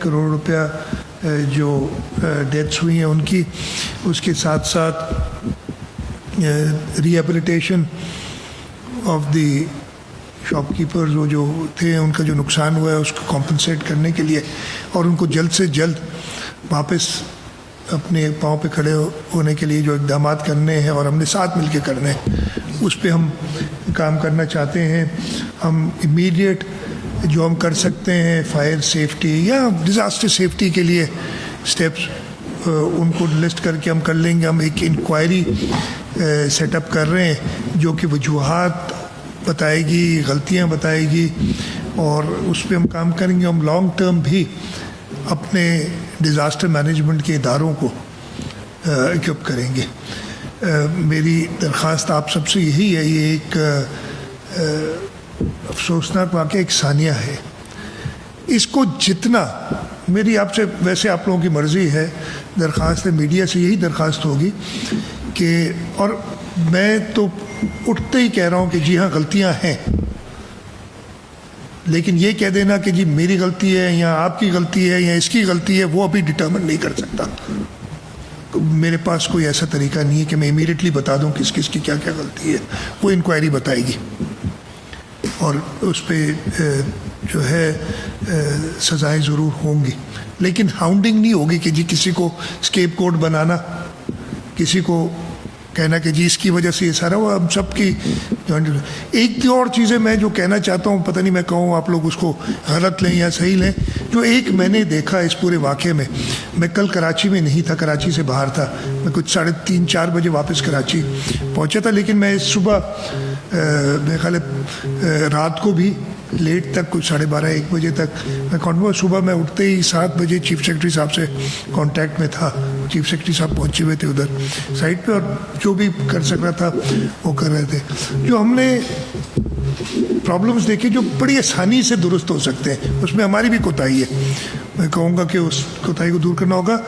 करोड़ रुपया जो डेथ्स हुई हैं उनकी, उसके साथ साथ रिहेबिलिटेशन ऑफ द शॉपकीपर्स वो जो थे उनका जो नुकसान हुआ है उसको कॉम्पनसेट करने के लिए और उनको जल्द से जल्द वापस अपने पाँव पे खड़े होने के लिए जो इक़दाम करने हैं और हमने साथ मिलके करने हैं, उस पे हम काम करना चाहते हैं। हम इमीडिएट जो हम कर सकते हैं फायर सेफ्टी या डिज़ास्टर सेफ्टी के लिए स्टेप्स उनको लिस्ट करके हम कर लेंगे। हम एक इंक्वायरी सेटअप कर रहे हैं जो कि वजूहात बताएगी, गलतियां बताएगी और उस पर हम काम करेंगे। हम लॉन्ग टर्म भी अपने डिज़ास्टर मैनेजमेंट के इदारों को इक्विप करेंगे। मेरी दरख्वास्त आप सबसे यही है, ये एक अफसोसनाक वाक़या एक सानिया है, इसको जितना मेरी आपसे, वैसे आप लोगों की मर्ज़ी है, दरख्वास्त है मीडिया से यही दरख्वास्त होगी कि, और मैं तो उठते ही कह रहा हूँ कि जी हाँ गलतियाँ हैं, लेकिन ये कह देना कि जी मेरी गलती है या आपकी गलती है या इसकी गलती है, वो अभी डिटर्मिन नहीं कर सकता। मेरे पास कोई ऐसा तरीका नहीं है कि मैं इमीडिएटली बता दूं किस किस की क्या क्या गलती है। वो इंक्वायरी बताएगी और उस पर जो है सज़ाएं ज़रूर होंगी, लेकिन हाउंडिंग नहीं होगी कि जी किसी को स्केपगोट बनाना, किसी को कहना कि जी इसकी वजह से ये सारा वो हम सब की। एक दो और चीज़ें मैं जो कहना चाहता हूँ, पता नहीं मैं कहूँ आप लोग उसको गलत लें या सही लें, जो एक मैंने देखा इस पूरे वाक़े में, मैं कल कराची में नहीं था, कराची से बाहर था, मैं कुछ 3:30-4 बजे वापस कराची पहुँचा था, लेकिन मैं सुबह मेरे ख्याल रात को भी लेट तक कुछ 12:30-1 बजे तक मैं कॉन्ट, सुबह मैं उठते ही 7 बजे चीफ सेक्रेटरी साहब से कांटेक्ट में था। चीफ सेक्रेटरी साहब पहुंचे हुए थे उधर साइट पे और जो भी कर सक रहा था वो कर रहे थे। जो हमने प्रॉब्लम्स देखे जो बड़ी आसानी से दुरुस्त हो सकते हैं, उसमें हमारी भी कोताही है, मैं कहूँगा कि उस कोताही को दूर करना होगा।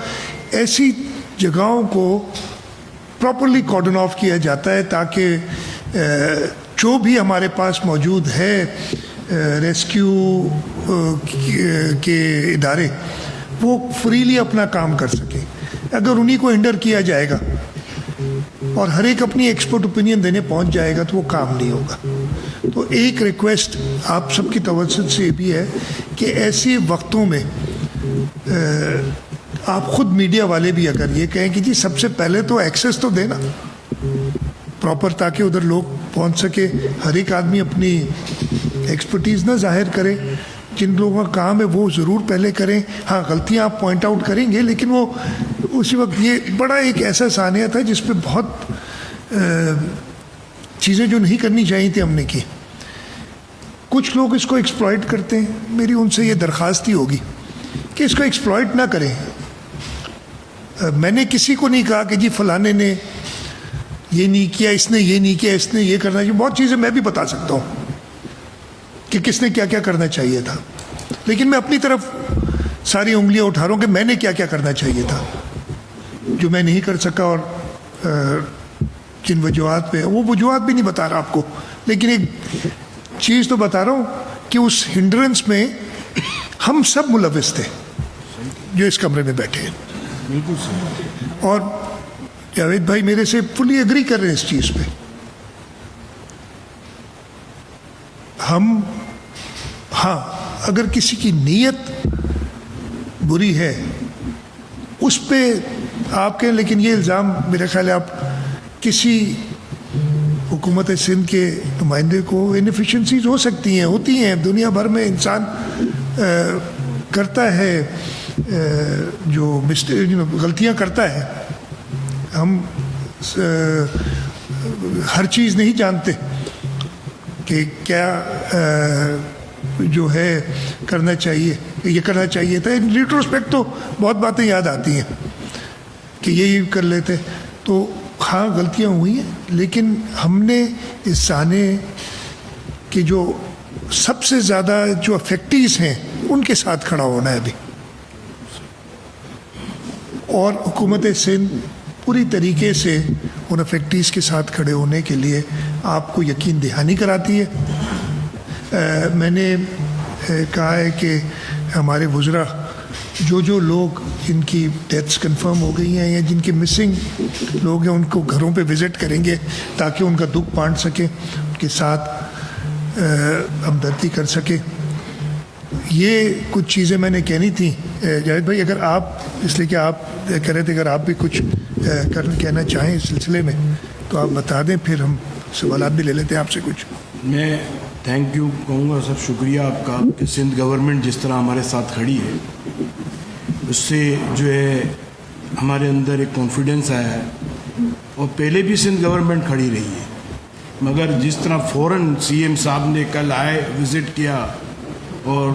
ऐसी जगहों को प्रॉपरली कॉर्डन ऑफ किया जाता है ताकि जो भी हमारे पास मौजूद है रेस्क्यू के इदारे वो फ्रीली अपना काम कर सकें। अगर उन्हीं को हिंडर किया जाएगा और हर एक अपनी एक्सपर्ट ओपिनियन देने पहुंच जाएगा तो वो काम नहीं होगा। तो एक रिक्वेस्ट आप सबकी तवज्जो से भी है कि ऐसे वक्तों में आप खुद मीडिया वाले भी अगर ये कहें कि जी सबसे पहले तो एक्सेस तो देना प्रॉपर, ताकि उधर लोग पहुंच सके, हर एक आदमी अपनी एक्सपर्टीज़ ना जाहिर करे, जिन लोगों का काम है वो ज़रूर पहले करें। हाँ गलतियाँ आप पॉइंट आउट करेंगे, लेकिन वो उसी वक्त, ये बड़ा एक ऐसा सानिया था जिस पे बहुत चीज़ें जो नहीं करनी चाहिए थी हमने की। कुछ लोग इसको एक्सप्लॉइट करते हैं, मेरी उनसे ये दरख्वास्त ही होगी कि इसको एक्सप्लॉइट ना करें। मैंने किसी को नहीं कहा कि जी फलाने ने ये नहीं किया, इसने ये नहीं किया, इसने ये करना चाहिए। बहुत चीज़ें मैं भी बता सकता हूँ कि किसने क्या क्या करना चाहिए था, लेकिन मैं अपनी तरफ सारी उंगलियां उठा रहा हूँ कि मैंने क्या क्या करना चाहिए था जो मैं नहीं कर सका, और जिन वजूहात पे, वो वजूहात भी नहीं बता रहा आपको, लेकिन एक चीज़ तो बता रहा हूँ कि उस हिंड्रेंस में हम सब मुलविस थे जो इस कमरे में बैठे हैं। और जावेद भाई मेरे से फुली एग्री कर रहे हैं इस चीज़ पे। हम, हाँ अगर किसी की नीयत बुरी है उस पे आप कहें, लेकिन ये इल्ज़ाम मेरा ख्याल है आप किसी हुकूमत सिंध के नुमाइंदे को, इनएफिशिएंसीज हो सकती हैं, होती हैं, दुनिया भर में इंसान करता है, जो गलतियां करता है। हम हर चीज़ नहीं जानते कि क्या जो है करना चाहिए, ये करना चाहिए था। इन रिट्रोस्पेक्ट तो बहुत बातें याद आती हैं कि ये कर लेते। तो हाँ गलतियाँ हुई हैं, लेकिन हमने इस साने के जो सबसे ज़्यादा जो अफेक्टीज हैं उनके साथ खड़ा होना है अभी, और हुकूमत सिंध पूरी तरीके से उन अफेक्टीज़ के साथ खड़े होने के लिए आपको यकीन दहानी कराती है। मैंने कहा है कि हमारे वज़रा جو لوگ جن کی ڈیتھس کنفرم ہو گئی ہیں یا جن کے مسنگ لوگ ہیں ان کو گھروں پہ وزٹ کریں گے تاکہ ان کا دکھ بانٹ سکیں, ان کے ساتھ ہمدردی کر سکیں. یہ کچھ چیزیں میں نے کہنی تھیں. جاوید بھائی اگر آپ, اس لیے کہ آپ کہہ رہے تھے, اگر آپ بھی کچھ کہنا چاہیں اس سلسلے میں تو آپ بتا دیں, پھر ہم سوالات بھی لے لیتے ہیں آپ سے کچھ. میں تھینک یو کہوں گا سر, شکریہ آپ کا کہ سندھ گورنمنٹ جس طرح ہمارے ساتھ کھڑی ہے اس سے جو ہے ہمارے اندر ایک کانفیڈنس آیا ہے. اور پہلے بھی سندھ گورنمنٹ کھڑی رہی ہے, مگر جس طرح فوراً سی ایم صاحب نے کل آئے, وزٹ کیا اور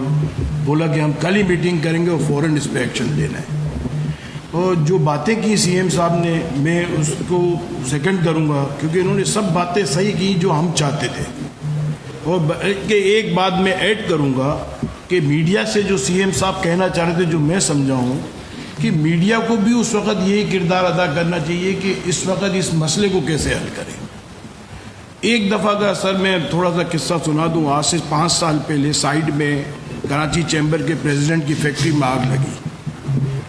بولا کہ ہم کل ہی میٹنگ کریں گے اور فوراً اس پہ ایکشن لینا ہے. اور جو باتیں کی سی ایم صاحب نے, میں اس کو سیکنڈ کروں گا کیونکہ انہوں نے سب باتیں صحیح کی جو ہم چاہتے تھے. اور ایک بات میں ایڈ کروں گا کہ میڈیا سے جو سی ایم صاحب کہنا چاہ رہے تھے, جو میں سمجھا ہوں کہ میڈیا کو بھی اس وقت یہی کردار ادا کرنا چاہیے کہ اس وقت اس مسئلے کو کیسے حل کریں. ایک دفعہ کا سر میں تھوڑا سا قصہ سنا دوں. آج سے 5 سال پہلے سائڈ میں کراچی چیمبر کے پریزیڈنٹ کی فیکٹری میں آگ لگی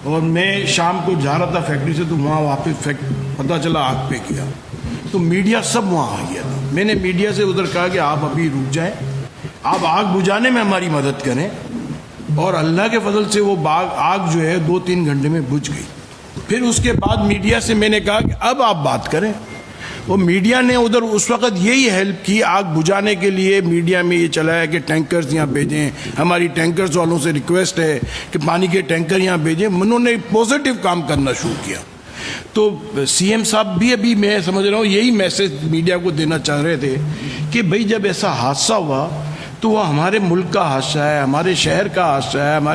اور میں شام کو جا رہا تھا فیکٹری سے, تو وہاں واپس پتہ چلا آگ پہ کیا, تو میڈیا سب وہاں آ گیا تھا. میں نے میڈیا سے ادھر کہا کہ آپ ابھی رک جائیں, آپ آگ بجھانے میں ہماری مدد کریں, اور اللہ کے فضل سے وہ آگ جو ہے 2-3 گھنٹے میں بجھ گئی. پھر اس کے بعد میڈیا سے میں نے کہا کہ اب آپ بات کریں. وہ میڈیا نے ادھر اس وقت یہی ہیلپ کی آگ بجھانے کے لیے. میڈیا میں یہ چلایا کہ ٹینکرز یہاں بھیجیں, ہماری ٹینکرز والوں سے ریکویسٹ ہے کہ پانی کے ٹینکر یہاں بھیجیں. انہوں نے پازیٹیو کام کرنا شروع کیا. تو سی ایم صاحب بھی ابھی میں سمجھ رہا ہوں یہی میسج میڈیا کو دینا چاہ رہے تھے کہ بھئی جب ایسا حادثہ ہوا تو وہ ہمارے ملک کا حادثہ ہے, ہمارے شہر کا حادثہ ہے, ہمارے